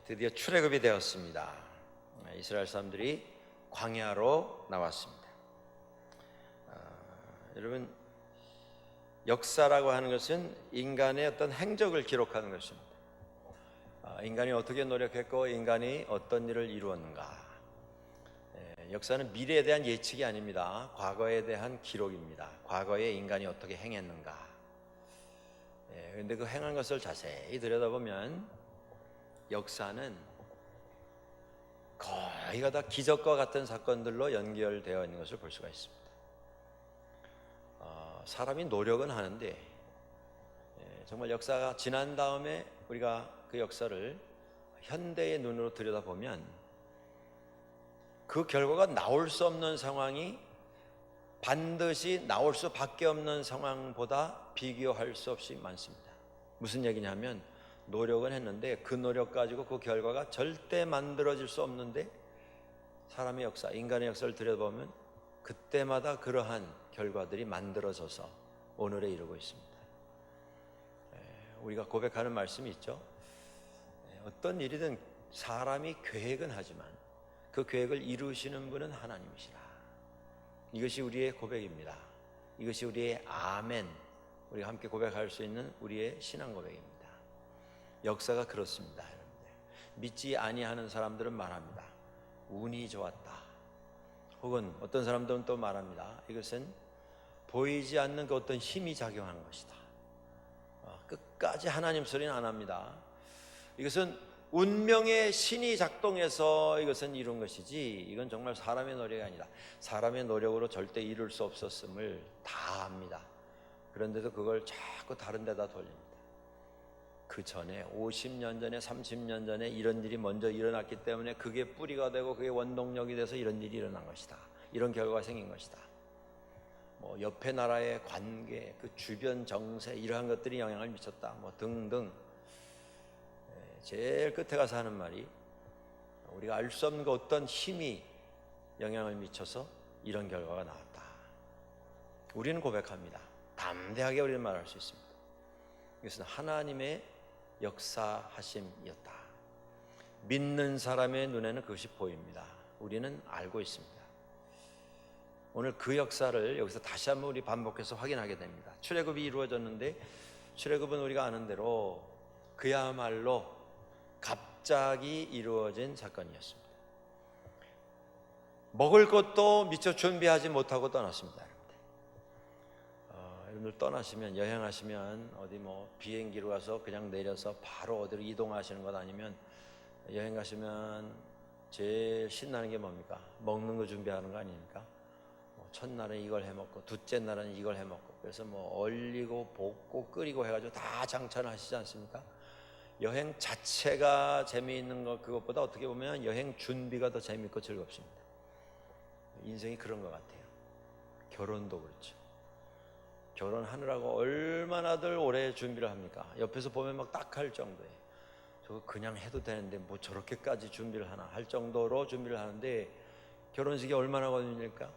드디어 출애굽이 되었습니다. 이스라엘 사람들이 광야로 나왔습니다. 여러분, 역사라고 하는 것은 인간의 어떤 행적을 기록하는 것입니다. 인간이 어떻게 노력했고 인간이 어떤 일을 이루었는가. 역사는 미래에 대한 예측이 아닙니다. 과거에 대한 기록입니다. 과거에 인간이 어떻게 행했는가. 그런데 그 행한 것을 자세히 들여다보면 역사는 거의가 다 기적과 같은 사건들로 연결되어 있는 것을 볼 수가 있습니다. 사람이 노력은 하는데 정말 역사가 지난 다음에 우리가 그 역사를 현대의 눈으로 들여다보면 그 결과가 나올 수 없는 상황이 반드시 나올 수밖에 없는 상황보다 비교할 수 없이 많습니다. 무슨 얘기냐면 노력은 했는데 그 노력 가지고 그 결과가 절대 만들어질 수 없는데 사람의 역사, 인간의 역사를 들여다보면 그때마다 그러한 결과들이 만들어져서 오늘에 이르고 있습니다. 우리가 고백하는 말씀이 있죠. 어떤 일이든 사람이 계획은 하지만 그 계획을 이루시는 분은 하나님이시라. 이것이 우리의 고백입니다. 이것이 우리의 아멘, 우리가 함께 고백할 수 있는 우리의 신앙 고백입니다. 역사가 그렇습니다. 여러분들, 믿지 아니하는 사람들은 말합니다. 운이 좋았다. 혹은 어떤 사람들은 또 말합니다. 이것은 보이지 않는 그 어떤 힘이 작용한 것이다. 끝까지 하나님 소리는 안 합니다. 이것은 운명의 신이 작동해서 이것은 이룬 것이지 이건 정말 사람의 노력이 아니다. 사람의 노력으로 절대 이룰 수 없었음을 다 압니다. 그런데도 그걸 자꾸 다른 데다 돌립니다. 그 전에 50년 전에 30년 전에 이런 일이 먼저 일어났기 때문에 그게 뿌리가 되고 그게 원동력이 돼서 이런 일이 일어난 것이다. 이런 결과가 생긴 것이다. 뭐 옆에 나라의 관계, 그 주변 정세 이러한 것들이 영향을 미쳤다. 뭐 등등. 제일 끝에 가서 하는 말이 우리가 알 수 없는 그 어떤 힘이 영향을 미쳐서 이런 결과가 나왔다. 우리는 고백합니다. 담대하게 우리는 말할 수 있습니다. 이것은 하나님의 역사하심이었다. 믿는 사람의 눈에는 그것이 보입니다. 우리는 알고 있습니다. 오늘 그 역사를 여기서 다시 한번 우리 반복해서 확인하게 됩니다. 출애굽이 이루어졌는데 출애굽은 우리가 아는 대로 그야말로 갑자기 이루어진 사건이었습니다. 먹을 것도 미처 준비하지 못하고 떠났습니다. 여러분들 떠나시면, 여행하시면 어디 뭐 비행기로 가서 그냥 내려서 바로 어디로 이동하시는 것 아니면 여행 가시면 제일 신나는 게 뭡니까? 먹는 거 준비하는 거 아닙니까? 첫날은 이걸 해먹고 둘째 날은 이걸 해먹고 그래서 뭐 얼리고 볶고 끓이고 해가지고 다 장찬을 하시지 않습니까? 여행 자체가 재미있는 것, 그것보다 어떻게 보면 여행 준비가 더 재미있고 즐겁습니다. 인생이 그런 것 같아요. 결혼도 그렇죠. 결혼하느라고 얼마나들 오래 준비를 합니까? 옆에서 보면 막 딱할 정도예요. 저거 그냥 해도 되는데 뭐 저렇게까지 준비를 하나 할 정도로 준비를 하는데 결혼식이 얼마나 걸립니까?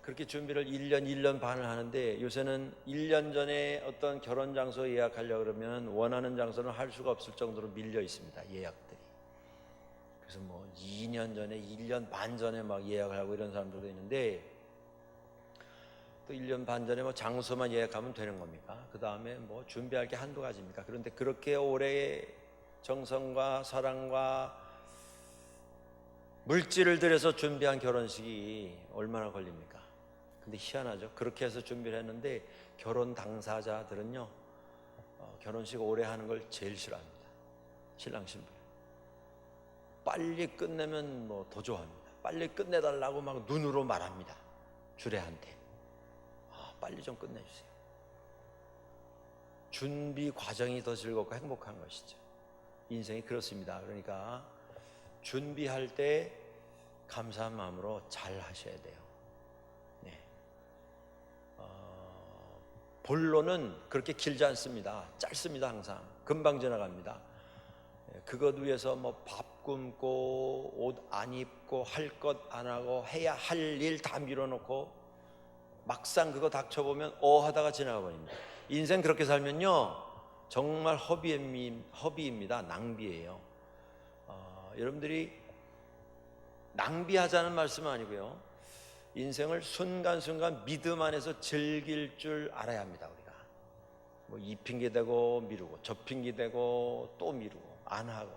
그렇게 준비를 1년 반을 하는데 요새는 1년 전에 어떤 결혼 장소 예약하려고 그러면 원하는 장소는 할 수가 없을 정도로 밀려 있습니다. 예약들이. 그래서 뭐 2년 전에 1년 반 전에 막 예약을 하고 이런 사람들도 있는데 또 1년 반 전에 뭐 장소만 예약하면 되는 겁니까? 그 다음에 뭐 준비할 게 한두 가지입니까? 그런데 그렇게 오래 정성과 사랑과 물질을 들여서 준비한 결혼식이 얼마나 걸립니까? 근데 희한하죠. 그렇게 해서 준비를 했는데 결혼 당사자들은요 결혼식 오래 하는 걸 제일 싫어합니다. 신랑 신부 빨리 끝내면 뭐 더 좋아합니다. 빨리 끝내달라고 막 눈으로 말합니다. 주례한테 빨리 좀 끝내주세요. 준비 과정이 더 즐겁고 행복한 것이죠. 인생이 그렇습니다. 그러니까 준비할 때 감사한 마음으로 잘 하셔야 돼요. 본론은 그렇게 길지 않습니다. 짧습니다. 항상 금방 지나갑니다. 그것 위해서 뭐 밥 굶고 옷 안 입고 할 것 안 하고 해야 할 일 다 밀어놓고 막상 그거 닥쳐보면 하다가 지나가 버립니다. 인생 그렇게 살면요 정말 허비입니다. 낭비예요. 여러분들이 낭비하자는 말씀은 아니고요. 인생을 순간순간 믿음 안에서 즐길 줄 알아야 합니다. 우리가 뭐 이 핑계 대고 미루고 저 핑계 대고 또 미루고 안 하고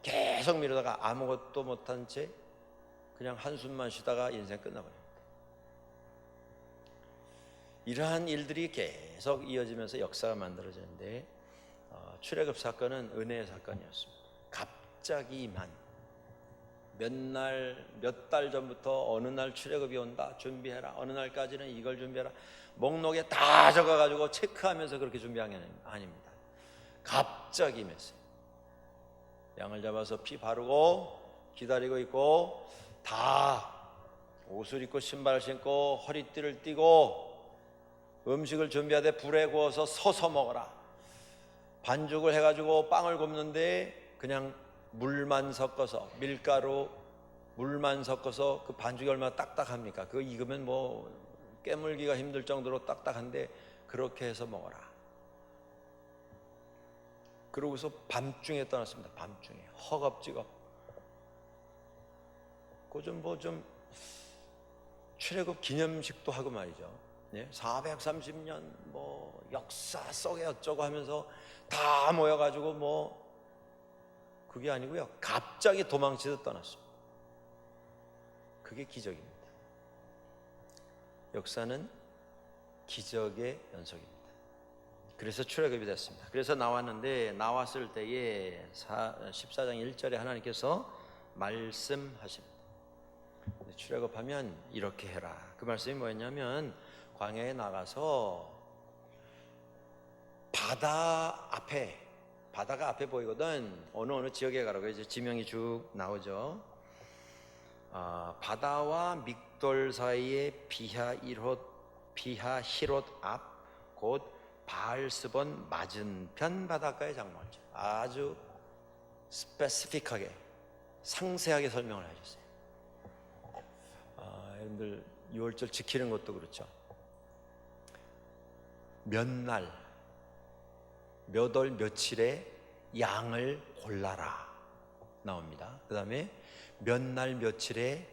계속 미루다가 아무것도 못한 채 그냥 한숨만 쉬다가 인생 끝나버립니다. 이러한 일들이 계속 이어지면서 역사가 만들어지는데 출애굽 사건은 은혜의 사건이었습니다. 갑자기 임한 몇 달 전부터 어느 날 출애굽이 온다 준비해라, 어느 날까지는 이걸 준비해라, 목록에 다 적어가지고 체크하면서 그렇게 준비한 게 아닙니다. 갑자기 임했어요. 양을 잡아서 피 바르고 기다리고 있고, 다 옷을 입고 신발을 신고 허리띠를 띠고 음식을 준비하되 불에 구워서 서서 먹어라. 반죽을 해가지고 빵을 굽는데 그냥 물만 섞어서, 밀가루 물만 섞어서 그 반죽이 얼마나 딱딱합니까? 그거 익으면 뭐 깨물기가 힘들 정도로 딱딱한데 그렇게 해서 먹어라. 그러고서 밤중에 떠났습니다. 밤중에 허겁지겁. 그 좀 출애굽 기념식도 하고 말이죠. 430년 뭐 역사 속에 어쩌고 하면서 다 모여가지고 뭐 그게 아니고요. 갑자기 도망치듯 떠났습니다. 그게 기적입니다. 역사는 기적의 연속입니다. 그래서 출애굽이 됐습니다. 그래서 나왔는데, 나왔을 때에 14장 1절에 하나님께서 말씀하십니다. 출애굽하면 이렇게 해라. 그 말씀이 뭐였냐면, 광야에 나가서 바다가 앞에 보이거든. 어느 지역에 가라고 이제 지명이 쭉 나오죠. 바다와 믹돌 사이에 비하히롯 앞 곧 바알스본 맞은편 바닷가에 장막했죠. 아주 스페시픽하게 상세하게 설명을 하셨어요. 여러분들 6월절 지키는 것도 그렇죠. 몇 날, 몇 월 며칠에 양을 골라라 나옵니다. 그 다음에 몇 날 며칠에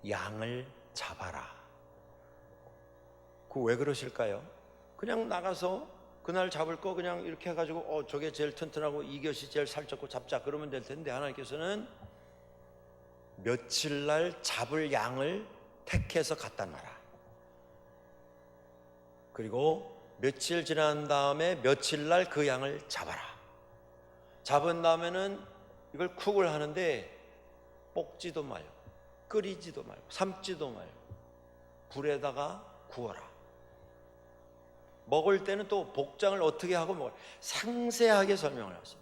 양을 잡아라. 그 왜 그러실까요? 그냥 나가서 그날 잡을 거 그냥 이렇게 해가지고 저게 제일 튼튼하고 이것이 제일 살쪘고 잡자 그러면 될 텐데, 하나님께서는 며칠 날 잡을 양을 택해서 갖다 놔라. 그리고 며칠 지난 다음에 며칠 날 그 양을 잡아라. 잡은 다음에는 이걸 쿡을 하는데 볶지도 말고 끓이지도 말고 삶지도 말고 불에다가 구워라. 먹을 때는 또 복장을 어떻게 하고 먹어라. 상세하게 설명을 하세요.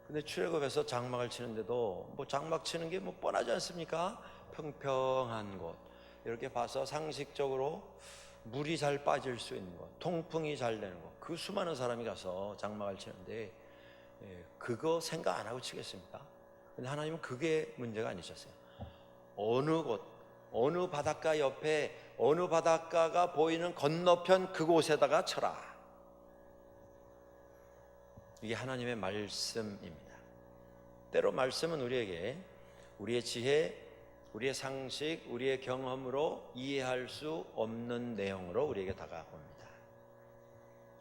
근데 출애굽에서 장막을 치는데도 뭐 장막 치는 게 뭐 뻔하지 않습니까? 평평한 곳, 이렇게 봐서 상식적으로 물이 잘 빠질 수 있는 곳, 통풍이 잘 되는 곳, 그 수많은 사람이 가서 장막을 치는데 그거 생각 안 하고 치겠습니까? 근데 하나님은 그게 문제가 아니셨어요. 어느 곳, 어느 바닷가 옆에 어느 바닷가가 보이는 건너편 그곳에다가 쳐라. 이게 하나님의 말씀입니다. 때로 말씀은 우리에게 우리의 지혜, 우리의 상식, 우리의 경험으로 이해할 수 없는 내용으로 우리에게 다가옵니다.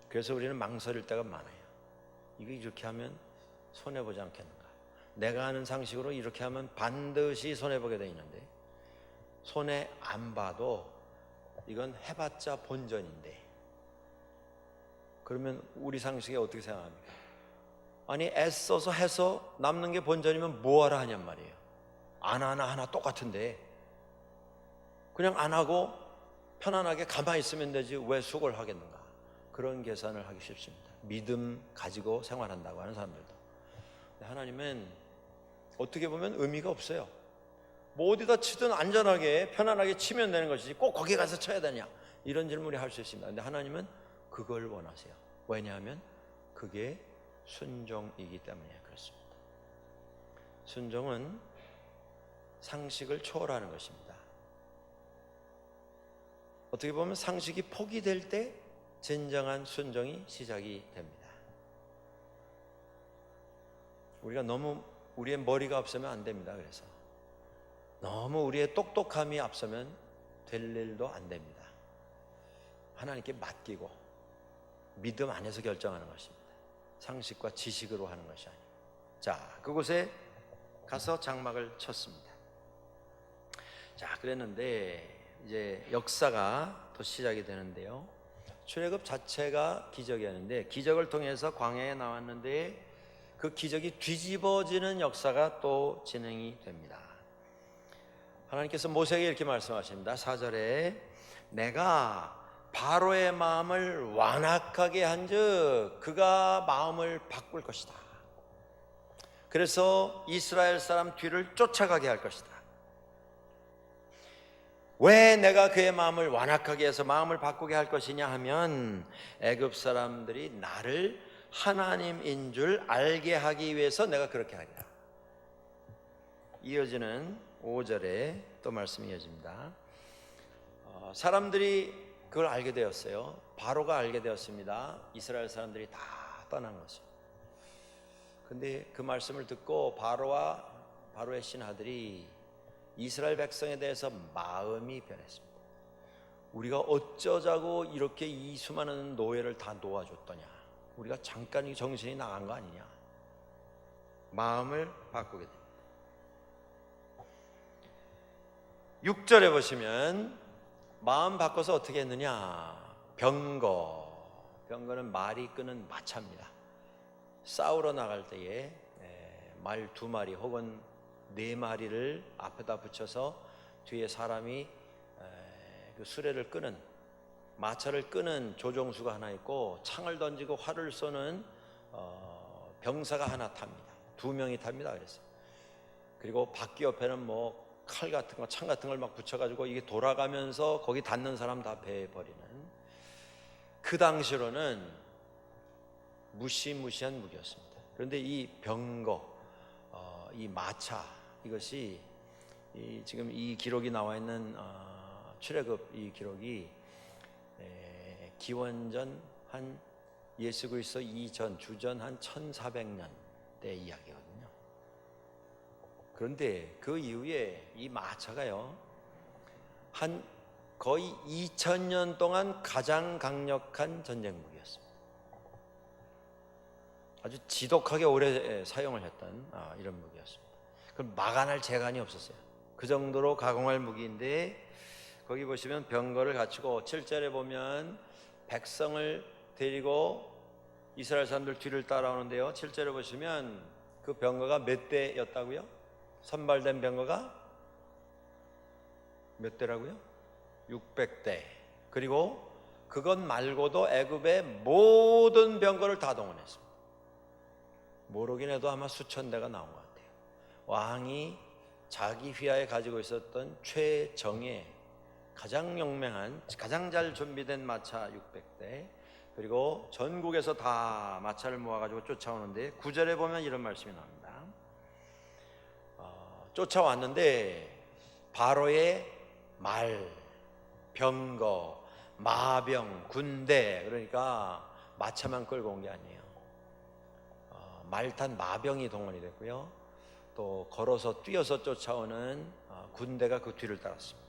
그래서 우리는 망설일 때가 많아요. 이거 이렇게 하면 손해보지 않겠는가? 내가 아는 상식으로 이렇게 하면 반드시 손해보게 돼 있는데, 손해 안 봐도 이건 해봤자 본전인데, 그러면 우리 상식에 어떻게 생각합니까? 아니 애써서 해서 남는 게 본전이면 뭐하러 하냔 말이에요. 안 하나 똑같은데 그냥 안 하고 편안하게 가만히 있으면 되지 왜 수고를 하겠는가? 그런 계산을 하기 쉽습니다. 믿음 가지고 생활한다고 하는 사람들도. 하나님은 어떻게 보면 의미가 없어요. 뭐 어디다 치든 안전하게 편안하게 치면 되는 것이지 꼭 거기 가서 쳐야 되냐, 이런 질문을 할 수 있습니다. 근데 하나님은 그걸 원하세요. 왜냐하면 그게 순종이기 때문에 그렇습니다. 순종은 상식을 초월하는 것입니다. 어떻게 보면 상식이 포기될 때 진정한 순종이 시작이 됩니다. 우리가 너무 우리의 머리가 앞서면 안 됩니다. 그래서 너무 우리의 똑똑함이 앞서면 될 일도 안 됩니다. 하나님께 맡기고 믿음 안에서 결정하는 것입니다. 상식과 지식으로 하는 것이 아니고. 자, 그곳에 가서 장막을 쳤습니다. 자, 그랬는데 이제 역사가 또 시작이 되는데요. 출애굽 자체가 기적이었는데 기적을 통해서 광야에 나왔는데 그 기적이 뒤집어지는 역사가 또 진행이 됩니다. 하나님께서 모세에게 이렇게 말씀하십니다. 4절에 내가 바로의 마음을 완악하게 한즉 그가 마음을 바꿀 것이다. 그래서 이스라엘 사람 뒤를 쫓아가게 할 것이다. 왜 내가 그의 마음을 완악하게 해서 마음을 바꾸게 할 것이냐 하면 애굽 사람들이 나를 하나님인 줄 알게 하기 위해서 내가 그렇게 하리라. 이어지는 5절에 또 말씀이 이어집니다. 사람들이 그걸 알게 되었어요. 바로가 알게 되었습니다. 이스라엘 사람들이 다 떠난 것을. 근데 그 말씀을 듣고 바로의 신하들이 이스라엘 백성에 대해서 마음이 변했습니다. 우리가 어쩌자고 이렇게 이 수많은 노예를 다 놓아줬더냐. 우리가 잠깐 정신이 나간 거 아니냐. 마음을 바꾸게 됩니다. 6절에 보시면 마음 바꿔서 어떻게 했느냐. 병거는 말이 끄는 마차입니다. 싸우러 나갈 때에 말 2마리 혹은 4마리를 앞에다 붙여서 뒤에 사람이 그 수레를 끄는, 마차를 끄는 조종수가 하나 있고 창을 던지고 활을 쏘는 병사가 하나 탑니다. 2명이 탑니다. 그래서 그리고 바퀴 옆에는 뭐 칼 같은 거, 창 같은 걸 막 붙여가지고 이게 돌아가면서 거기 닿는 사람 다 베버리는, 그 당시로는 무시무시한 무기였습니다. 그런데 이 병거, 이 마차, 이것이 지금 이 기록이 나와 있는 출애굽 이 기록이 기원전 한 예수 그리스도 이전 주전 한 1400년 때 이야기거든요. 그런데 그 이후에 이 마차가요 한 거의 2000년 동안 가장 강력한 전쟁 무기였습니다. 아주 지독하게 오래 사용을 했던 이런 무기였습니다. 그럼 막아낼 재간이 없었어요. 그 정도로 가공할 무기인데, 거기 보시면 병거를 갖추고 7절에 보면 백성을 데리고 이스라엘 사람들 뒤를 따라오는데요. 7절에 보시면 그 병거가 몇 대였다고요? 선발된 병거가 몇 대라고요? 600대. 그리고 그것 말고도 애굽의 모든 병거를 다 동원했습니다. 모르긴 해도 아마 수천 대가 나온 것 같아요. 왕이 자기 휘하에 가지고 있었던 최정예, 가장 용맹한, 가장 잘 준비된 마차 600대, 그리고 전국에서 다 마차를 모아가지고 쫓아오는데 9절에 보면 이런 말씀이 나옵니다. 쫓아왔는데 바로의 말, 병거, 마병, 군대, 그러니까 마차만 끌고 온 게 아니에요. 말탄 마병이 동원이 됐고요. 또 걸어서 뛰어서 쫓아오는 군대가 그 뒤를 따랐습니다.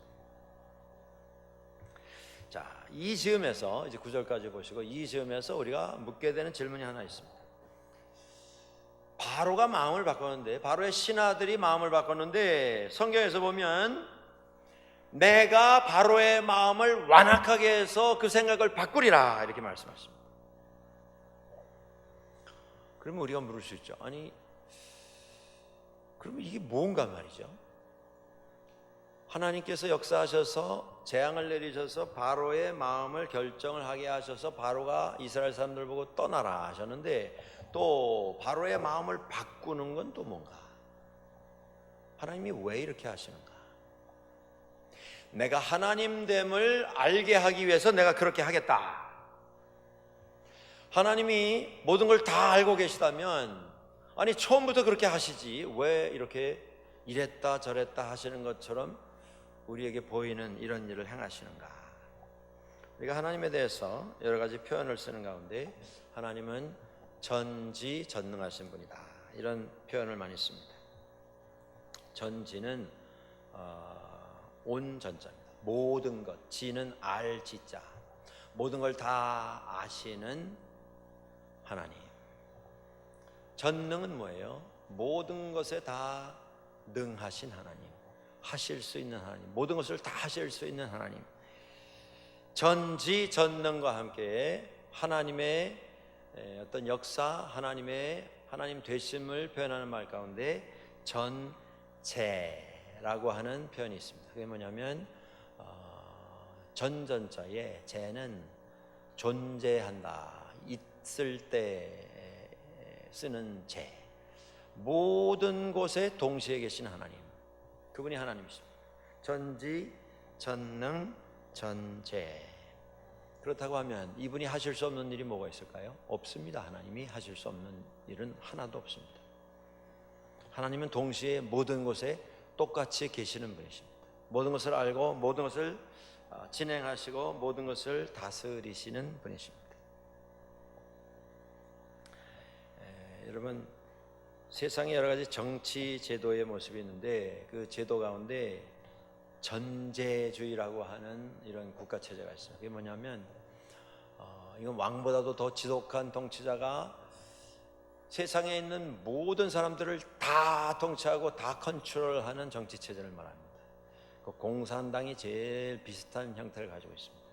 자, 이 즈음에서 이제 9절까지 보시고, 이 즈음에서 우리가 묻게 되는 질문이 하나 있습니다. 바로가 마음을 바꿨는데, 바로의 신하들이 마음을 바꿨는데, 성경에서 보면 내가 바로의 마음을 완악하게 해서 그 생각을 바꾸리라 이렇게 말씀하십니다. 그러면 우리가 물을 수 있죠. 아니, 그러면 이게 뭔가 말이죠. 하나님께서 역사하셔서 재앙을 내리셔서 바로의 마음을 결정을 하게 하셔서 바로가 이스라엘 사람들 보고 떠나라 하셨는데, 또 바로의 마음을 바꾸는 건 또 뭔가? 하나님이 왜 이렇게 하시는가? 내가 하나님됨을 알게 하기 위해서 내가 그렇게 하겠다. 하나님이 모든 걸 다 알고 계시다면, 아니 처음부터 그렇게 하시지 왜 이렇게 이랬다 저랬다 하시는 것처럼 우리에게 보이는 이런 일을 행하시는가? 우리가 하나님에 대해서 여러 가지 표현을 쓰는 가운데, 하나님은 전지전능하신 분이다. 이런 표현을 많이 씁니다. 전지는 온 전자입니다. 모든 것, 지는 알 지자, 모든 걸 다 아시는 하나님. 전능은 뭐예요? 모든 것에 다 능하신 하나님, 하실 수 있는 하나님, 모든 것을 다 하실 수 있는 하나님. 전지 전능과 함께 하나님의 어떤 역사, 하나님 되심을 표현하는 말 가운데 전제라고 하는 표현이 있습니다. 그게 뭐냐면 전전자에 제는 존재한다, 있을 때 쓰는 제, 모든 곳에 동시에 계신 하나님, 그분이 하나님이십니다. 전지 전능 전제. 그렇다고 하면 이분이 하실 수 없는 일이 뭐가 있을까요? 없습니다. 하나님이 하실 수 없는 일은 하나도 없습니다. 하나님은 동시에 모든 곳에 똑같이 계시는 분이십니다. 모든 것을 알고 모든 것을 진행하시고 모든 것을 다스리시는 분이십니다. 여러분, 세상에 여러 가지 정치 제도의 모습이 있는데 그 제도 가운데 전제주의라고 하는 이런 국가 체제가 있어요. 그게 뭐냐면 이건 왕보다도 더 지독한 통치자가 세상에 있는 모든 사람들을 다 통치하고 다 컨트롤하는 정치 체제를 말합니다. 그 공산당이 제일 비슷한 형태를 가지고 있습니다.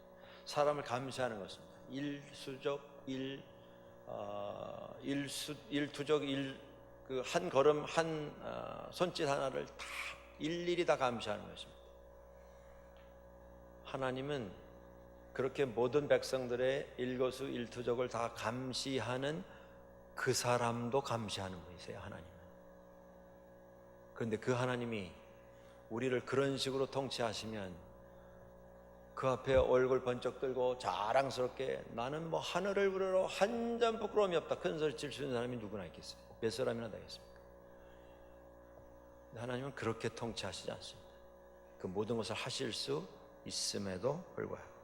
사람을 감시하는 것입니다. 일수적, 일투적, 그 한 걸음 한 손짓 하나를 다 일일이 다 감시하는 것입니다. 하나님은 그렇게 모든 백성들의 일거수일투족을 다 감시하는 그 사람도 감시하는 분이세요. 하나님은. 그런데 그 하나님이 우리를 그런 식으로 통치하시면 그 앞에 얼굴 번쩍 들고 자랑스럽게 나는 뭐 하늘을 우러러 한 점 부끄러움이 없다, 큰 소리 칠 수 있는 사람이 누구나 있겠어요? 몇 사람이나 되겠습니까? 하나님은 그렇게 통치하시지 않습니다. 그 모든 것을 하실 수 있음에도 불구하고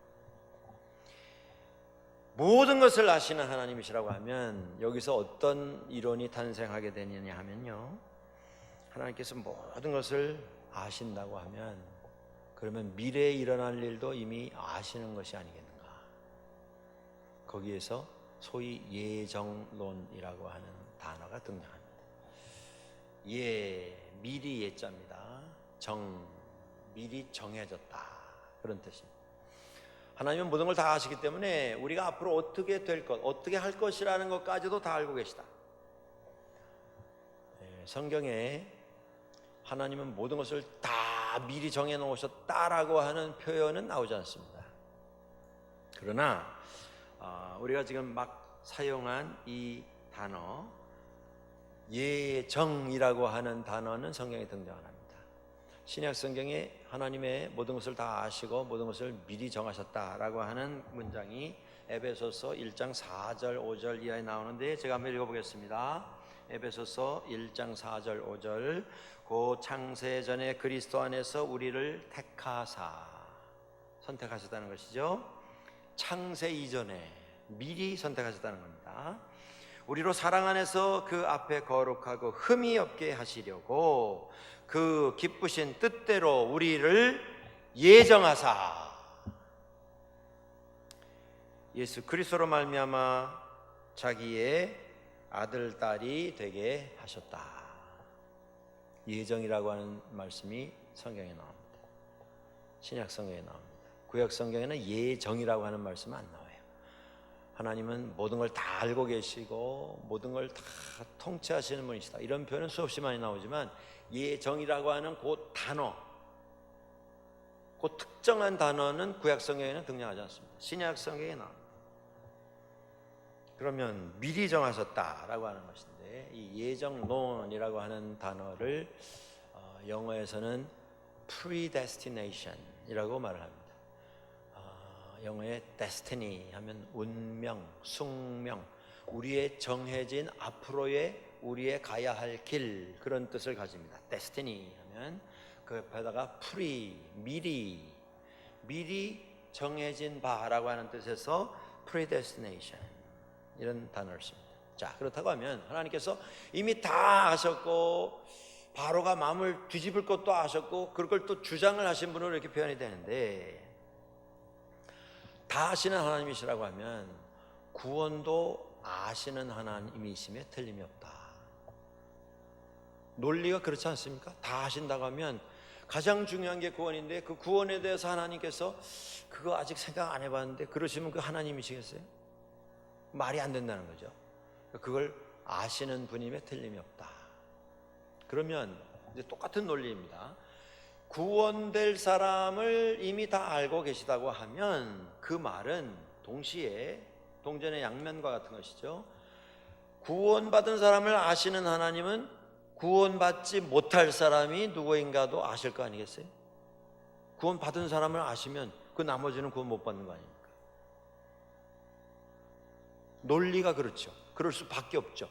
모든 것을 아시는 하나님이시라고 하면 여기서 어떤 이론이 탄생하게 되느냐 하면요, 하나님께서 모든 것을 아신다고 하면 그러면 미래에 일어날 일도 이미 아시는 것이 아니겠는가. 거기에서 소위 예정론이라고 하는 단어가 등장합니다. 예, 미리 예자입니다. 정, 미리 정해졌다, 그런 뜻입니다. 하나님은 모든 걸 다 아시기 때문에 우리가 앞으로 어떻게 될 것, 어떻게 할 것이라는 것까지도 다 알고 계시다. 성경에 하나님은 모든 것을 다 미리 정해 놓으셨다라고 하는 표현은 나오지 않습니다. 그러나 우리가 지금 막 사용한 이 단어 예정이라고 하는 단어는 성경에 등장 안 합니다. 신약 성경에 하나님의 모든 것을 다 아시고 모든 것을 미리 정하셨다라고 하는 문장이 에베소서 1장 4절 5절 이하에 나오는데 제가 한번 읽어보겠습니다. 에베소서 1장 4절 5절. 고 창세 전에 그리스도 안에서 우리를 택하사, 선택하셨다는 것이죠. 창세 이전에 미리 선택하셨다는 겁니다. 우리로 사랑 안에서 그 앞에 거룩하고 흠이 없게 하시려고 그 기쁘신 뜻대로 우리를 예정하사 예수 그리스도로 말미암아 자기의 아들 딸이 되게 하셨다. 예정이라고 하는 말씀이 성경에 나옵니다. 신약 성경에 나옵니다. 구약 성경에는 예정이라고 하는 말씀은 안 나와요. 하나님은 모든 걸 다 알고 계시고 모든 걸 다 통치하시는 분이시다, 이런 표현은 수없이 많이 나오지만 예정이라고 하는 그 단어, 그 특정한 단어는 구약 성경에는 등장하지 않습니다. 신약 성경에 나옵니다. 그러면 미리 정하셨다라고 하는 것인데 이 예정론이라고 하는 단어를 영어에서는 predestination이라고 말을 합니다. 영어의 destiny 하면 운명, 숙명, 우리의 정해진 앞으로의 우리의 가야 할 길, 그런 뜻을 가집니다. destiny 하면 그 옆에다가 미리 정해진 바라고 하는 뜻에서 predestination, 이런 단어를 씁니다. 자, 그렇다고 하면 하나님께서 이미 다 아셨고 바로가 마음을 뒤집을 것도 아셨고 그걸 또 주장을 하신 분으로 이렇게 표현이 되는데, 다 아시는 하나님이시라고 하면 구원도 아시는 하나님이심에 틀림이 없다. 논리가 그렇지 않습니까? 다 아신다고 하면 가장 중요한 게 구원인데, 그 구원에 대해서 하나님께서 그거 아직 생각 안 해봤는데 그러시면 그 하나님이시겠어요? 말이 안 된다는 거죠. 그걸 아시는 분임에 틀림이 없다. 그러면 이제 똑같은 논리입니다. 구원될 사람을 이미 다 알고 계시다고 하면 그 말은 동시에 동전의 양면과 같은 것이죠. 구원받은 사람을 아시는 하나님은 구원받지 못할 사람이 누구인가도 아실 거 아니겠어요? 구원받은 사람을 아시면 그 나머지는 구원 못 받는 거 아닙니까? 논리가 그렇죠. 그럴 수밖에 없죠.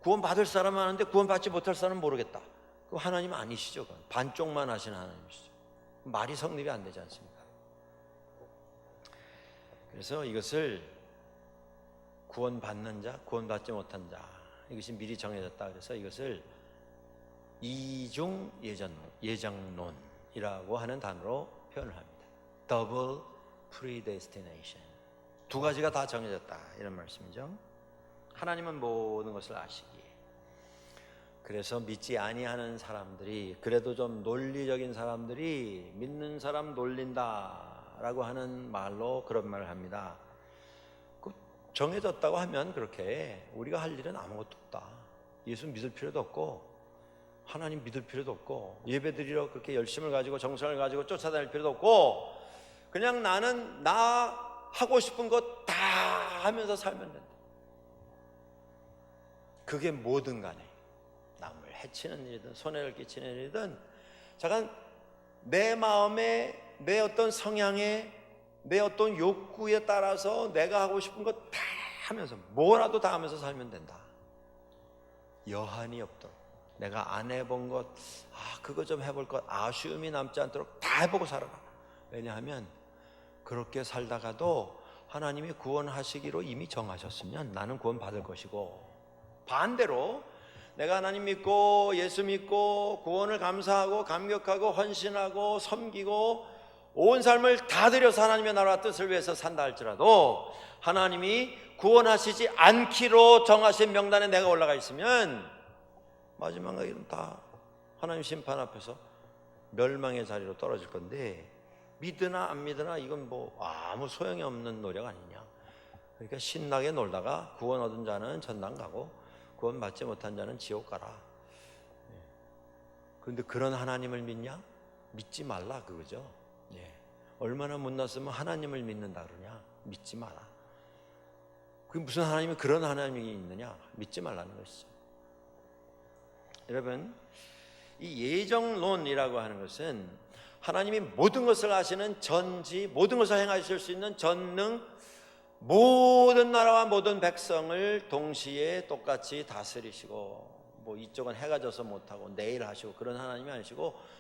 구원받을 사람은 아는데 구원받지 못할 사람은 모르겠다. 그 하나님 아니시죠. 그건 반쪽만 하시는 하나님이시죠. 말이 성립이 안 되지 않습니까? 그래서 이것을 구원받는 자, 구원받지 못한 자, 이것이 미리 정해졌다. 그래서 이것을 이중 예정론이라고 하는 단어로 표현을 합니다. Double predestination. 두 가지가 다 정해졌다, 이런 말씀이죠. 하나님은 모든 것을 아시기에. 그래서 믿지 아니하는 사람들이, 그래도 좀 논리적인 사람들이 믿는 사람 놀린다라고 하는 말로 그런 말을 합니다. 정해졌다고 하면 그렇게 우리가 할 일은 아무것도 없다. 예수 믿을 필요도 없고 하나님 믿을 필요도 없고 예배드리러 그렇게 열심을 가지고 정성을 가지고 쫓아다닐 필요도 없고, 그냥 나는 나 하고 싶은 것 다 하면서 살면 된다. 그게 뭐든 간에 남을 해치는 일이든 손해를 끼치는 일이든, 잠깐 내 마음에, 내 어떤 성향에, 내 어떤 욕구에 따라서 내가 하고 싶은 것 다 하면서, 뭐라도 다 하면서 살면 된다. 여한이 없도록, 내가 안 해본 것, 그거 좀 해볼 것, 아쉬움이 남지 않도록 다 해보고 살아라. 왜냐하면 그렇게 살다가도 하나님이 구원하시기로 이미 정하셨으면 나는 구원받을 것이고, 반대로 내가 하나님 믿고 예수 믿고 구원을 감사하고 감격하고 헌신하고 섬기고 온 삶을 다 들여서 하나님의 나라와 뜻을 위해서 산다 할지라도 하나님이 구원하시지 않기로 정하신 명단에 내가 올라가 있으면 마지막에 다 하나님 심판 앞에서 멸망의 자리로 떨어질 건데, 믿으나 안 믿으나 이건 뭐 아무 소용이 없는 노력 아니냐. 그러니까 신나게 놀다가 구원 얻은 자는 천당 가고 구원 받지 못한 자는 지옥 가라. 그런데 그런 하나님을 믿냐? 믿지 말라 그거죠. 얼마나 못났으면 하나님을 믿는다 그러냐? 믿지 마라. 그게 무슨 하나님이 그런 하나님이 있느냐? 믿지 말라는 것이죠. 여러분, 이 예정론이라고 하는 것은 하나님이 모든 것을 아시는 전지, 모든 것을 행하실 수 있는 전능, 모든 나라와 모든 백성을 동시에 똑같이 다스리시고, 뭐 이쪽은 해가 져서 못하고 내일 하시고 그런 하나님이 아니시고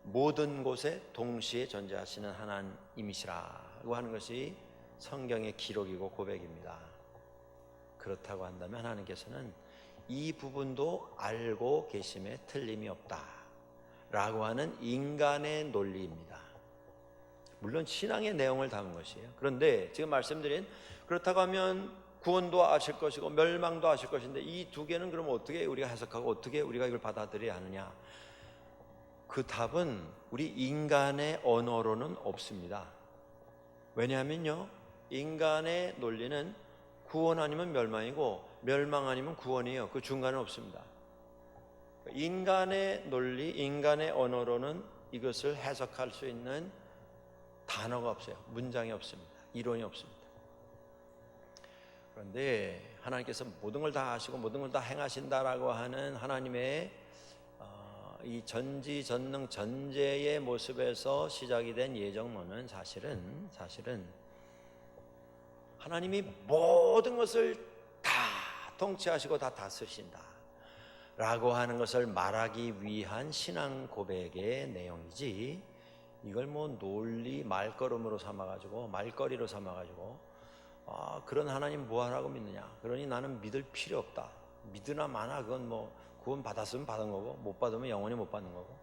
모든 곳에 동시에 존재하시는 하나님이시라고 하는 것이 성경의 기록이고 고백입니다. 그렇다고 한다면 하나님께서는 이 부분도 알고 계심에 틀림이 없다 라고 하는 인간의 논리입니다. 물론 신앙의 내용을 담은 것이에요. 그런데 지금 말씀드린, 그렇다고 하면 구원도 아실 것이고 멸망도 아실 것인데 이 두 개는 그럼 어떻게 우리가 해석하고 어떻게 우리가 이걸 받아들여야 하느냐? 그 답은 우리 인간의 언어로는 없습니다. 왜냐하면요, 인간의 논리는 구원 아니면 멸망이고 멸망 아니면 구원이에요. 그 중간은 없습니다. 인간의 논리, 인간의 언어로는 이것을 해석할 수 있는 단어가 없어요. 문장이 없습니다. 이론이 없습니다. 그런데 하나님께서 모든 걸 다 아시고 모든 걸 다 행하신다라고 하는 하나님의 이 전지전능 전제의 모습에서 시작이 된 예정론은 사실은 하나님이 모든 것을 다 통치하시고 다 다스리신다 라고 하는 것을 말하기 위한 신앙 고백의 내용이지, 이걸 뭐 논리 말걸음으로 삼아가지고 말거리로 삼아가지고 그런 하나님 뭐하라고 믿느냐? 그러니 나는 믿을 필요 없다. 믿으나 마나 그건 뭐 구원 받았으면 받은 거고 못 받으면 영원히 못 받는 거고,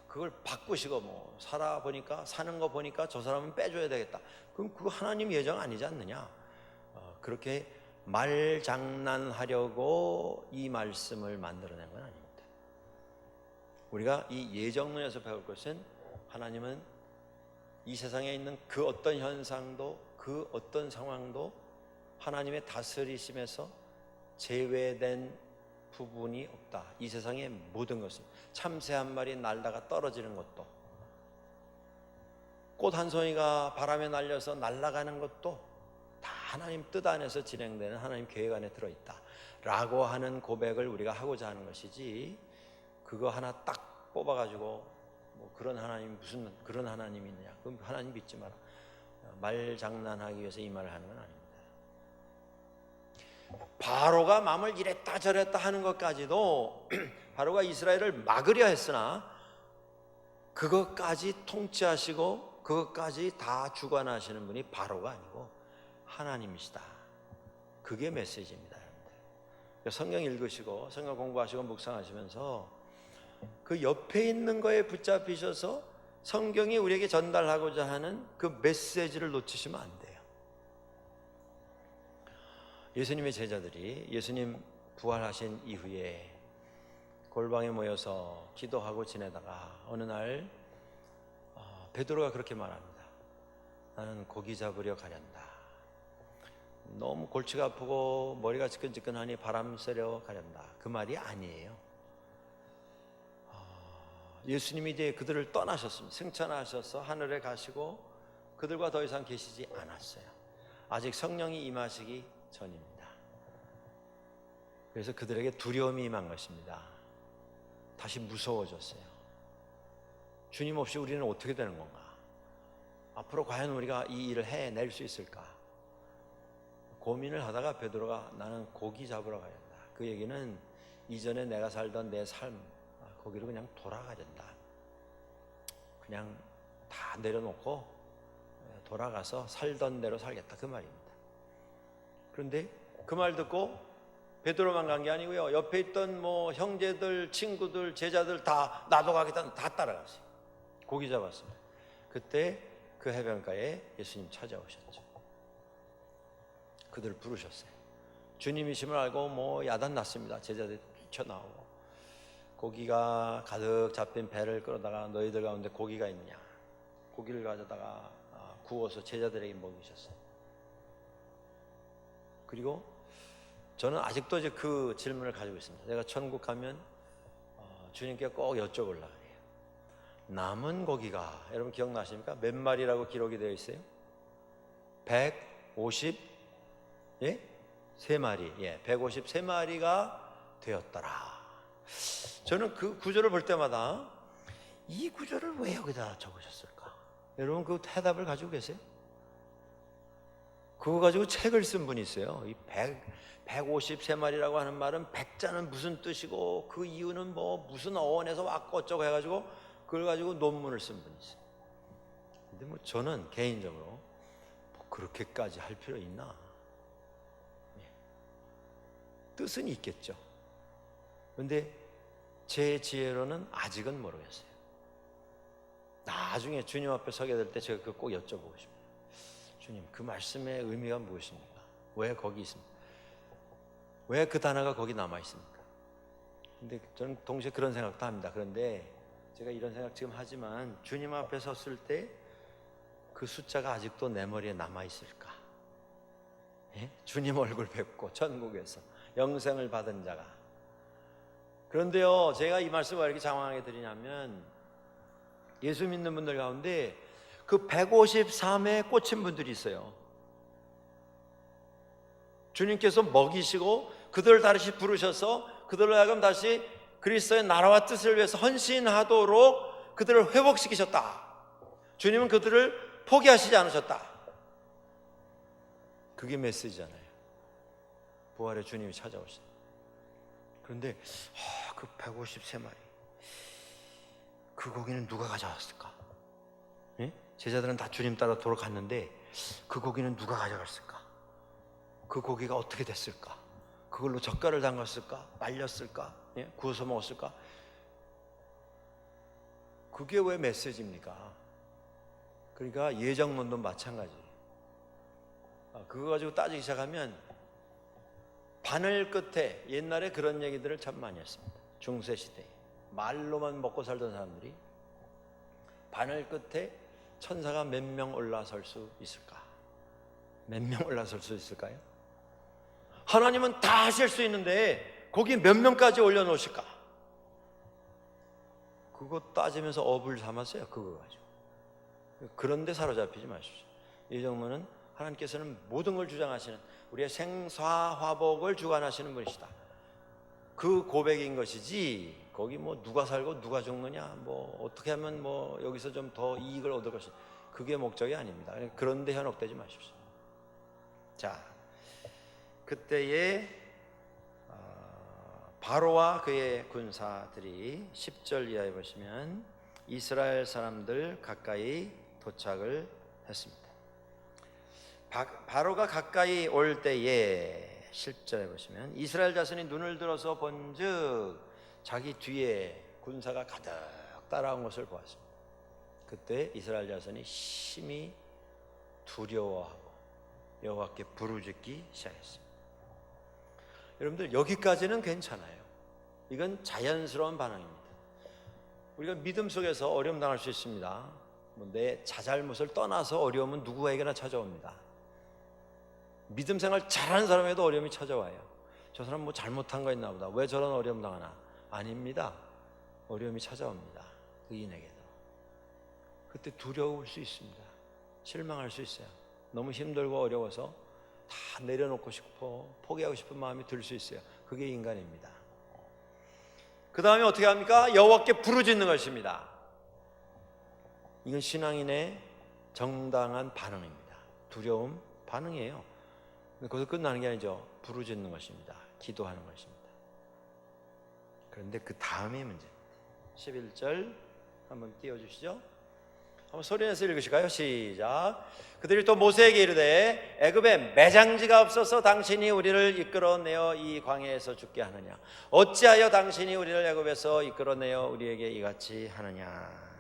그걸 바꾸시고 뭐 살아보니까 사는 거 보니까 저 사람은 빼줘야 되겠다. 그럼 그거 하나님 예정 아니지 않느냐? 그렇게 말장난하려고 이 말씀을 만들어낸 건 아닙니다. 우리가 이 예정론에서 배울 것은 하나님은 이 세상에 있는 그 어떤 현상도 그 어떤 상황도 하나님의 다스리심에서 제외된 부분이 없다. 이 세상의 모든 것은 참새 한 마리 날다가 떨어지는 것도, 꽃 한 송이가 바람에 날려서 날아가는 것도 다 하나님 뜻 안에서 진행되는 하나님 계획 안에 들어있다 라고 하는 고백을 우리가 하고자 하는 것이지, 그거 하나 딱 뽑아가지고 뭐 그런 하나님 무슨 그런 하나님이 있느냐, 그럼 하나님 믿지 마라, 말 장난하기 위해서 이 말을 하는 건 아닙니다. 바로가 마음을 이랬다 저랬다 하는 것까지도 바로가 이스라엘을 막으려 했으나 그것까지 통치하시고 그것까지 다 주관하시는 분이 바로가 아니고 하나님이시다. 그게 메시지입니다. 성경 읽으시고 성경 공부하시고 묵상하시면서 그 옆에 있는 거에 붙잡히셔서 성경이 우리에게 전달하고자 하는 그 메시지를 놓치시면 안 돼요. 예수님의 제자들이 예수님 부활하신 이후에 골방에 모여서 기도하고 지내다가 어느 날 베드로가 그렇게 말합니다. 나는 고기 잡으려 가련다. 너무 골치가 아프고 머리가 지끈지끈하니 바람 쐬려 가련다. 그 말이 아니에요. 예수님이 이제 그들을 떠나셨습니다. 승천하셔서 하늘에 가시고 그들과 더 이상 계시지 않았어요. 아직 성령이 임하시기 전입니다. 그래서 그들에게 두려움이 임한 것입니다. 다시 무서워졌어요. 주님 없이 우리는 어떻게 되는 건가? 앞으로 과연 우리가 이 일을 해낼 수 있을까? 고민을 하다가 베드로가 나는 고기 잡으러 가야 한다. 그 얘기는 이전에 내가 살던 내 삶, 거기로 그냥 돌아가련다. 그냥 다 내려놓고 돌아가서 살던 대로 살겠다. 그 말입니다. 그런데 그 말 듣고 베드로만 간 게 아니고요. 옆에 있던 뭐 형제들, 친구들, 제자들 다 나도 가겠다. 다 따라갔어요. 고기 잡았습니다. 그때 그 해변가에 예수님 찾아오셨죠. 그들 부르셨어요. 주님이심을 알고 뭐 야단 났습니다. 제자들이 뛰쳐나오고 고기가 가득 잡힌 배를 끌어다가 너희들 가운데 고기가 있느냐, 고기를 가져다가 구워서 제자들에게 먹이셨어요. 그리고 저는 아직도 이제 그 질문을 가지고 있습니다. 제가 천국 가면 주님께 꼭 여쭤보려고 해요. 남은 고기가 여러분 기억나십니까? 몇 마리라고 기록이 되어 있어요? 153마리. 153마리가 되었더라. 저는 그 구절을 볼 때마다 이 구절을 왜 여기다 적으셨을까? 여러분 그 해답을 가지고 계세요? 그거 가지고 책을 쓴 분이 있어요. 이 153마리라고 하는 말은 백자는 무슨 뜻이고 그 이유는 뭐 무슨 어원에서 왔고 어쩌고 해가지고 그걸 가지고 논문을 쓴 분이 있어요. 근데 뭐 저는 개인적으로 뭐 그렇게까지 할 필요 있나? 뜻은 있겠죠. 그런데 제 지혜로는 아직은 모르겠어요. 나중에 주님 앞에 서게 될 때 제가 그거 꼭 여쭤보고 싶어요. 주님, 그 말씀의 의미가 무엇입니까? 왜 거기 있습니까? 왜 그 단어가 거기 남아 있습니까? 근데 저는 동시에 그런 생각도 합니다. 그런데 제가 이런 생각 지금 하지만 주님 앞에 섰을 때 그 숫자가 아직도 내 머리에 남아 있을까? 주님 얼굴 뵙고 천국에서 영생을 받은 자가. 그런데요, 제가 이 말씀을 왜 이렇게 장황하게 드리냐면 예수 믿는 분들 가운데 그 153에 꽂힌 분들이 있어요. 주님께서 먹이시고 그들을 다시 부르셔서 그들을 하여금 다시 그리스도의 나라와 뜻을 위해서 헌신하도록 그들을 회복시키셨다. 주님은 그들을 포기하시지 않으셨다. 그게 메시지잖아요. 부활의 주님이 찾아오시다. 그런데 그 153마리 그 고기는 누가 가져갔을까? 제자들은 다 주님 따라 돌아갔는데 그 고기는 누가 가져갔을까? 그 고기가 어떻게 됐을까? 그걸로 젓갈을 담갔을까? 말렸을까? 예? 구워서 먹었을까? 그게 왜 메시지입니까? 그러니까 예정론도 마찬가지. 그거 가지고 따지기 시작하면 바늘 끝에 옛날에 그런 얘기들을 참 많이 했습니다. 중세시대에 말로만 먹고 살던 사람들이 바늘 끝에 천사가 몇 명 올라설 수 있을까? 몇 명 올라설 수 있을까요? 하나님은 다 하실 수 있는데 거기 몇 명까지 올려놓으실까? 그거 따지면서 업을 삼았어요. 그거 가지고. 그런데 사로잡히지 마십시오. 이 정도는 하나님께서는 모든 걸 주장하시는, 우리의 생사화복을 주관하시는 분이시다. 그 고백인 것이지 거기 뭐 누가 살고 누가 죽느냐, 뭐 어떻게 하면 뭐 여기서 좀 더 이익을 얻을 것이, 그게 목적이 아닙니다. 그런데 현혹되지 마십시오. 자, 그때의 바로와 그의 군사들이 10절 이하에 보시면 이스라엘 사람들 가까이 도착을 했습니다. 바로가 가까이 올 때에 10절에 보시면 이스라엘 자손이 눈을 들어서 본즉 자기 뒤에 군사가 가득 따라온 것을 보았습니다. 그때 이스라엘 자손이 심히 두려워하고 여호와께 부르짖기 시작했습니다. 여러분들 여기까지는 괜찮아요. 이건 자연스러운 반응입니다. 우리가 믿음 속에서 어려움 당할 수 있습니다. 내 자잘못을 떠나서 어려움은 누구에게나 찾아옵니다. 믿음 생활 잘하는 사람에도 어려움이 찾아와요. 저 사람 뭐 잘못한 거 있나 보다, 왜 저런 어려움 당하나? 아닙니다. 어려움이 찾아옵니다. 의인에게도. 그때 두려울 수 있습니다. 실망할 수 있어요. 너무 힘들고 어려워서 다 내려놓고 싶어, 포기하고 싶은 마음이 들 수 있어요. 그게 인간입니다. 그 다음에 어떻게 합니까? 여호와께 부르짖는 것입니다. 이건 신앙인의 정당한 반응입니다. 두려움 반응이에요. 거기서 끝나는 게 아니죠. 부르짖는 것입니다. 기도하는 것입니다. 그런데 그 다음이 문제입니다. 11절 한번 띄워주시죠. 한번 소리내서 읽으실까요? 시작. 그들이 또 모세에게 이르되 애굽에 매장지가 없어서 당신이 우리를 이끌어내어 이 광야에서 죽게 하느냐? 어찌하여 당신이 우리를 애굽에서 이끌어내어 우리에게 이같이 하느냐?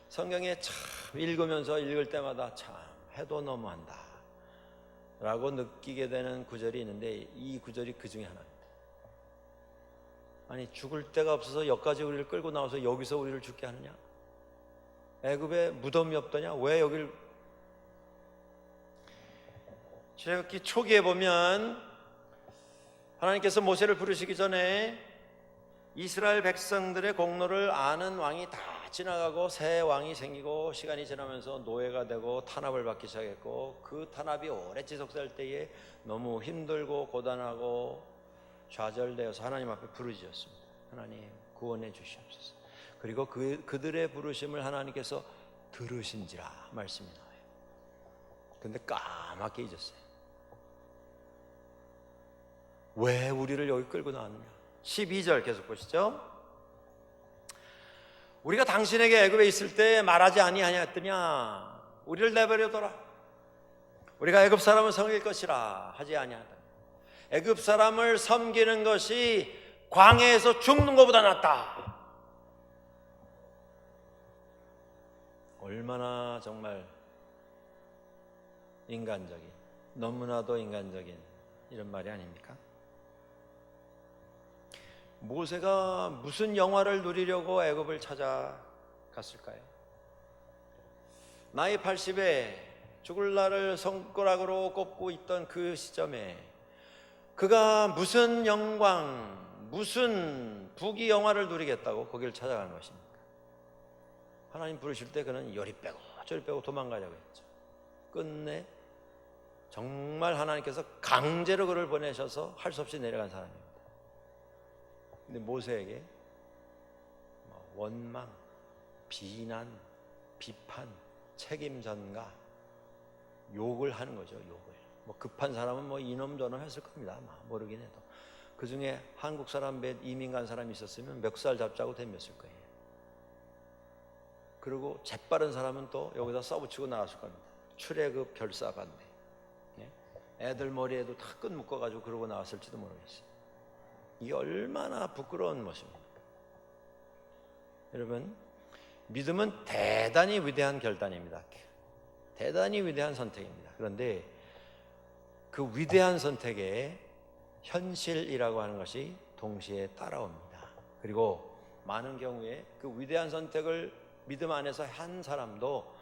성경에 참 읽으면서 읽을 때마다 참 해도 너무한다 라고 느끼게 되는 구절이 있는데, 이 구절이 그 중에 하나입니다. 아니, 죽을 데가 없어서 여기까지 우리를 끌고 나와서 여기서 우리를 죽게 하느냐? 애굽에 무덤이 없더냐? 왜 여길? 출애굽기 초기에 보면 하나님께서 모세를 부르시기 전에 이스라엘 백성들의 공로를 아는 왕이 다 지나가고 새 왕이 생기고 시간이 지나면서 노예가 되고 탄압을 받기 시작했고, 그 탄압이 오래 지속될 때에 너무 힘들고 고단하고 좌절되어서 하나님 앞에 부르짖었습니다. 하나님 구원해 주시옵소서. 그리고 그들의 부르심을 하나님께서 들으신지라 말씀이 나와요. 근데 까맣게 잊었어요. 왜 우리를 여기 끌고 나왔느냐? 12절 계속 보시죠. 우리가 당신에게 애굽에 있을 때 말하지 아니하였더냐? 우리를 내버려둬라. 우리가 애굽 사람을 섬길 것이라 하지 아니하다. 애굽 사람을 섬기는 것이 광야에서 죽는 것보다 낫다. 얼마나 정말 인간적인, 너무나도 인간적인 이런 말이 아닙니까? 모세가 무슨 영화를 누리려고 애굽을 찾아갔을까요? 나이 80에 죽을 날을 손가락으로 꼽고 있던 그 시점에 그가 무슨 영광, 무슨 부귀 영화를 누리겠다고 거기를 찾아간 것입니까? 하나님 부르실 때 그는 요리 빼고 저리 빼고 도망가자고 했죠. 끝내 정말 하나님께서 강제로 그를 보내셔서 할 수 없이 내려간 사람입니다. 근데 모세에게 원망, 비난, 비판, 책임 전가, 욕을 하는 거죠. 욕을. 급한 사람은 이놈 저놈 했을 겁니다. 모르긴 해도. 그 중에 한국 사람 몇 이민 간 사람이 있었으면 멱살 잡자고 덤볐을 거예요. 그리고 재빠른 사람은 또 여기다 써붙이고 나왔을 겁니다. 출애굽 결사반대. 예? 애들 머리에도 다 끈 묶어가지고 그러고 나왔을지도 모르겠어요. 이게 얼마나 부끄러운 모습입니까? 여러분, 믿음은 대단히 위대한 결단입니다. 대단히 위대한 선택입니다. 그런데 그 위대한 선택에 현실이라고 하는 것이 동시에 따라옵니다. 그리고 많은 경우에 그 위대한 선택을 믿음 안에서 한 사람도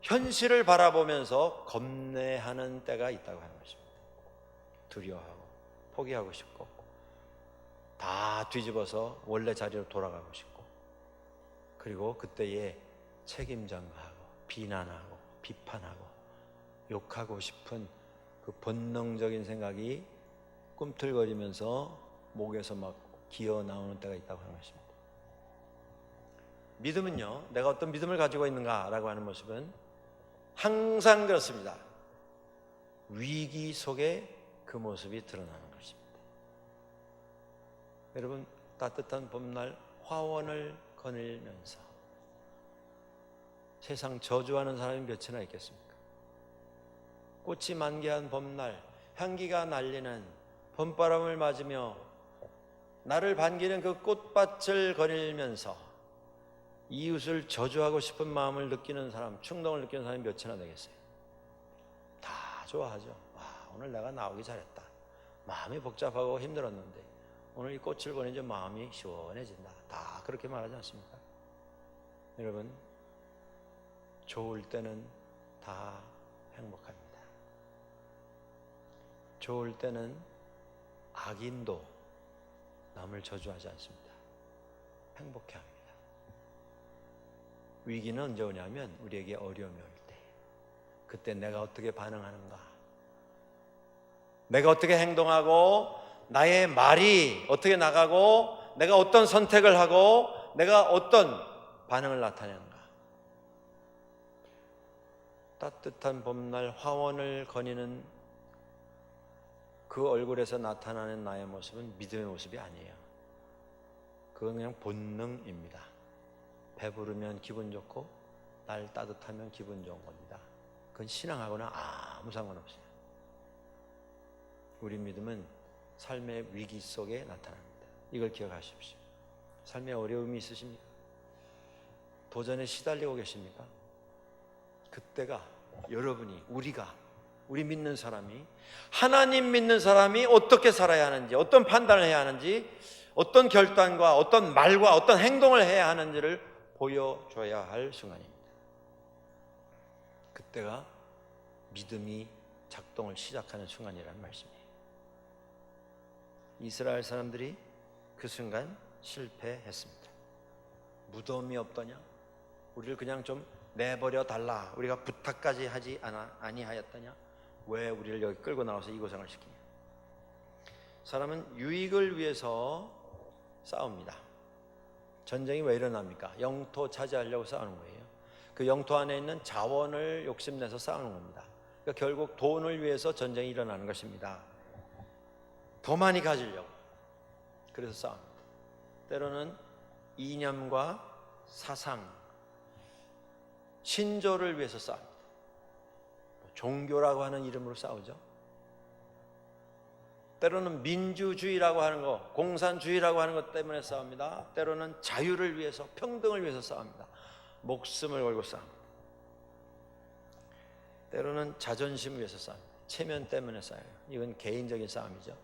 현실을 바라보면서 겁내하는 때가 있다고 하는 것입니다. 두려워하고 포기하고 싶고 다 뒤집어서 원래 자리로 돌아가고 싶고, 그리고 그때에 책임전가하고 비난하고 비판하고 욕하고 싶은 그 본능적인 생각이 꿈틀거리면서 목에서 막 기어 나오는 때가 있다고 하는 것입니다. 믿음은요, 내가 어떤 믿음을 가지고 있는가라고 하는 모습은 항상 그렇습니다. 위기 속에 그 모습이 드러나는 것입니다. 여러분, 따뜻한 봄날 화원을 거닐면서 세상 저주하는 사람이 몇이나 있겠습니까? 꽃이 만개한 봄날, 향기가 날리는 봄바람을 맞으며 나를 반기는 그 꽃밭을 거닐면서 이웃을 저주하고 싶은 마음을 느끼는 사람, 충동을 느끼는 사람이 몇이나 되겠어요? 다 좋아하죠. 와, 오늘 내가 나오기 잘했다. 마음이 복잡하고 힘들었는데 오늘 이 꽃을 보니 마음이 시원해진다. 다 그렇게 말하지 않습니까? 여러분, 좋을 때는 다 행복합니다. 좋을 때는 악인도 남을 저주하지 않습니다. 행복해합니다. 위기는 언제 오냐면 우리에게 어려움이 올 때, 그때 내가 어떻게 반응하는가, 내가 어떻게 행동하고 나의 말이 어떻게 나가고 내가 어떤 선택을 하고 내가 어떤 반응을 나타내는가. 따뜻한 봄날 화원을 거니는 그 얼굴에서 나타나는 나의 모습은 믿음의 모습이 아니에요. 그건 그냥 본능입니다. 배부르면 기분 좋고 날 따뜻하면 기분 좋은 겁니다. 그건 신앙하고는 아무 상관없어요. 우리 믿음은 삶의 위기 속에 나타납니다. 이걸 기억하십시오. 삶에 어려움이 있으십니까? 도전에 시달리고 계십니까? 그때가 여러분이, 우리 믿는 사람이, 하나님 믿는 사람이 어떻게 살아야 하는지, 어떤 판단을 해야 하는지, 어떤 결단과 어떤 말과 어떤 행동을 해야 하는지를 보여줘야 할 순간입니다. 그때가 믿음이 작동을 시작하는 순간이라는 말씀이에요. 이스라엘 사람들이 그 순간 실패했습니다. 무덤이 없더냐? 우리를 그냥 좀 내버려 달라. 우리가 부탁까지 하지 아니하였더냐? 왜 우리를 여기 끌고 나와서 이 고생을 시키냐? 사람은 유익을 위해서 싸웁니다. 전쟁이 왜 일어납니까? 영토 차지하려고 싸우는 거예요. 그 영토 안에 있는 자원을 욕심내서 싸우는 겁니다. 그러니까 결국 돈을 위해서 전쟁이 일어나는 것입니다. 더 많이 가지려고. 그래서 싸웁니다. 때로는 이념과 사상, 신조를 위해서 싸웁니다. 종교라고 하는 이름으로 싸우죠. 때로는 민주주의라고 하는 것, 공산주의라고 하는 것 때문에 싸웁니다. 때로는 자유를 위해서, 평등을 위해서 싸웁니다. 목숨을 걸고 싸웁니다. 때로는 자존심을 위해서 싸웁니다. 체면 때문에 싸워요. 이건 개인적인 싸움이죠.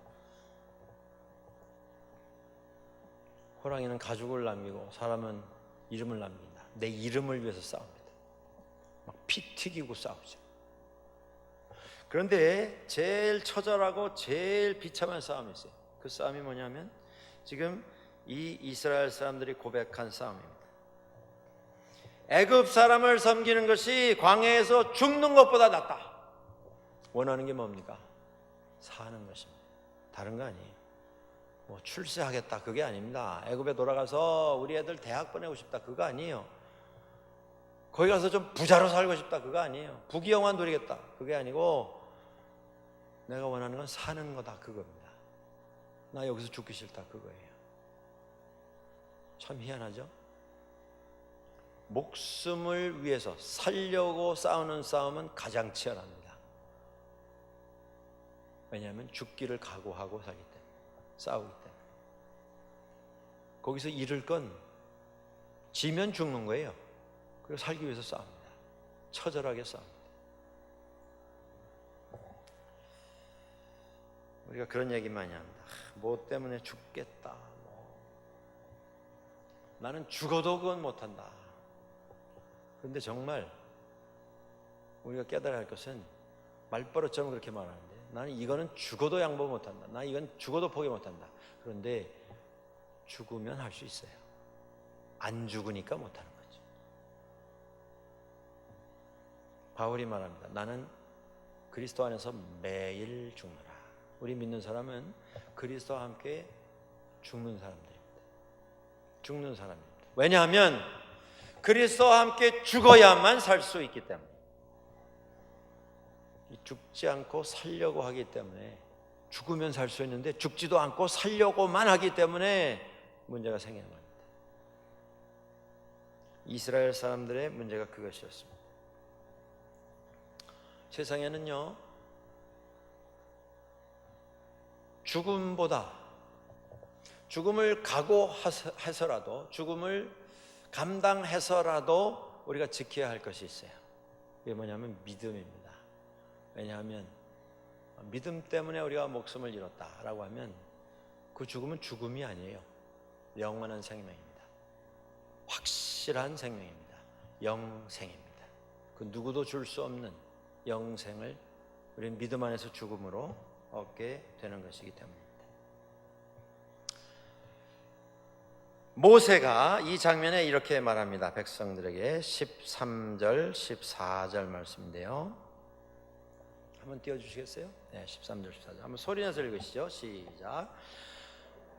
호랑이는 가죽을 남기고 사람은 이름을 남긴다. 내 이름을 위해서 싸웁니다. 막 피 튀기고 싸우죠. 그런데 제일 처절하고 제일 비참한 싸움이 있어요. 그 싸움이 뭐냐면 지금 이 이스라엘 사람들이 고백한 싸움입니다. 애굽 사람을 섬기는 것이 광야에서 죽는 것보다 낫다. 원하는 게 뭡니까? 사는 것입니다. 다른 거 아니에요. 뭐 출세하겠다 그게 아닙니다. 애굽에 돌아가서 우리 애들 대학 보내고 싶다 그거 아니에요. 거기 가서 좀 부자로 살고 싶다 그거 아니에요. 부귀영화 누리겠다 그게 아니고 내가 원하는 건 사는 거다 그겁니다. 나 여기서 죽기 싫다 그거예요. 참 희한하죠? 목숨을 위해서 살려고 싸우는 싸움은 가장 치열합니다. 왜냐하면 죽기를 각오하고 살기 때문에, 싸우기 때문에. 거기서 잃을 건 지면 죽는 거예요. 그리고 살기 위해서 싸웁니다. 처절하게 싸웁니다. 우리가 그런 얘기 많이 합니다. 뭐 때문에 죽겠다. 나는 죽어도 그건 못한다. 그런데 정말 우리가 깨달아야 할 것은 말버릇처럼 그렇게 말하는데, 나는 이거는 죽어도 양보 못한다. 나 이건 죽어도 포기 못한다. 그런데 죽으면 할 수 있어요. 안 죽으니까 못하는 거죠. 바울이 말합니다. 나는 그리스도 안에서 매일 죽노라. 우리 믿는 사람은 그리스도와 함께 죽는 사람들입니다. 죽는 사람입니다. 왜냐하면 그리스도와 함께 죽어야만 살 수 있기 때문에, 죽지 않고 살려고 하기 때문에, 죽으면 살 수 있는데 죽지도 않고 살려고만 하기 때문에 문제가 생기는 겁니다. 이스라엘 사람들의 문제가 그것이었습니다. 세상에는요, 죽음보다, 죽음을 각오해서라도, 죽음을 감당해서라도 우리가 지켜야 할 것이 있어요. 그게 뭐냐면 믿음입니다. 왜냐하면 믿음 때문에 우리가 목숨을 잃었다라고 하면 그 죽음은 죽음이 아니에요. 영원한 생명입니다. 확실한 생명입니다. 영생입니다. 그 누구도 줄 수 없는 영생을 우리는 믿음 안에서 죽음으로 얻게 되는 것이기 때문입니다. 모세가 이 장면에 이렇게 말합니다. 백성들에게 13절, 14절 말씀인데요. 한번 띄워주시겠어요? 네, 13절, 14절. 한번 소리내서 읽으시죠. 시작.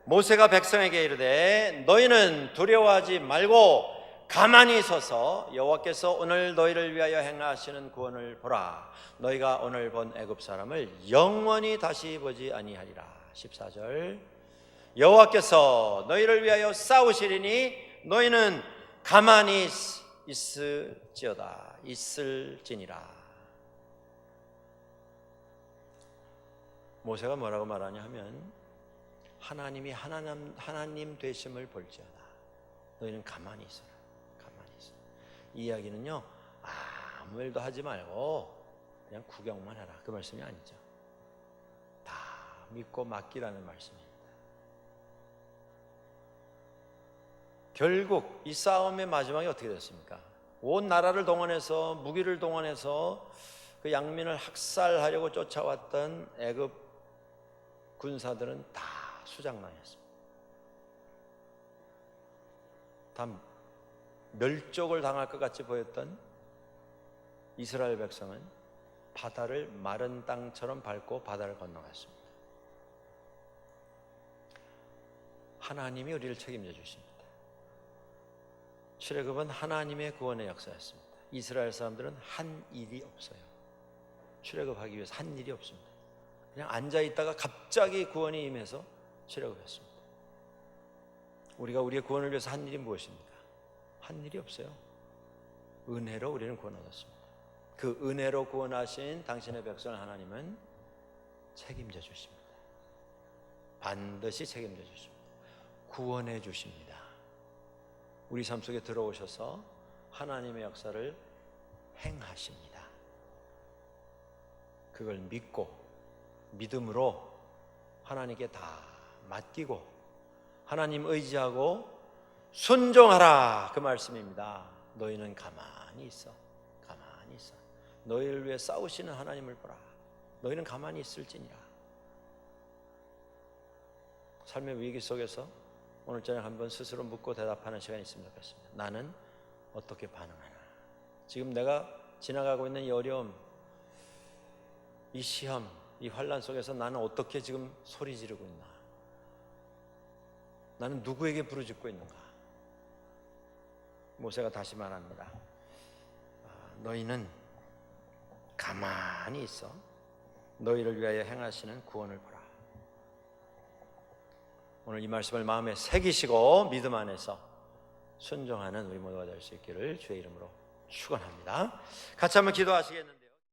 모세가 백성에게 이르되 너희는 두려워하지 말고 가만히 서서 여호와께서 오늘 너희를 위하여 행하시는 구원을 보라. 너희가 오늘 본 애굽 사람을 영원히 다시 보지 아니하리라. 14절. 여호와께서 너희를 위하여 싸우시리니 너희는 가만히 있을지니라. 모세가 뭐라고 말하냐 하면, 하나님이 하나님 되심을 볼지어다. 너희는 가만히 있어라. 가만히 있어. 이 이야기는요, 아무 일도 하지 말고 그냥 구경만 해라, 그 말씀이 아니죠. 다 믿고 맡기라는 말씀입니다. 결국 이 싸움의 마지막이 어떻게 됐습니까? 온 나라를 동원해서, 무기를 동원해서 그 양민을 학살하려고 쫓아왔던 애굽 군사들은 다 수장난이었습니다. 다 멸족을 당할 것 같이 보였던 이스라엘 백성은 바다를 마른 땅처럼 밟고 바다를 건너갔습니다. 하나님이 우리를 책임져 주십니다. 출애굽은 하나님의 구원의 역사였습니다. 이스라엘 사람들은 한 일이 없어요. 출애굽하기 위해서 한 일이 없습니다. 그냥 앉아있다가 갑자기 구원이 임해서 출애굽했습니다. 우리가 우리의 구원을 위해서 한 일이 무엇입니까? 한 일이 없어요. 은혜로 우리는 구원 얻었습니다. 그 은혜로 구원하신 당신의 백성을 하나님은 책임져 주십니다. 반드시 책임져 주십니다. 구원해 주십니다. 우리 삶 속에 들어오셔서 하나님의 역사를 행하십니다. 그걸 믿고 믿음으로 하나님께 다 맡기고 하나님 의지하고 순종하라, 그 말씀입니다. 너희는 가만히 있어. 가만히 있어. 너희를 위해 싸우시는 하나님을 보라. 너희는 가만히 있을지니라. 삶의 위기 속에서 오늘 저녁 한번 스스로 묻고 대답하는 시간이 있으면 좋겠습니다. 나는 어떻게 반응하나? 지금 내가 지나가고 있는 이 어려움, 이 시험, 이 환난 속에서 나는 어떻게 지금 소리 지르고 있나? 나는 누구에게 부르짖고 있는가? 모세가 다시 말합니다. 너희는 가만히 있어. 너희를 위하여 행하시는 구원을 보라. 오늘 이 말씀을 마음에 새기시고 믿음 안에서 순종하는 우리 모두가 될 수 있기를 주의 이름으로 축원합니다. 같이 한번 기도하시겠는데.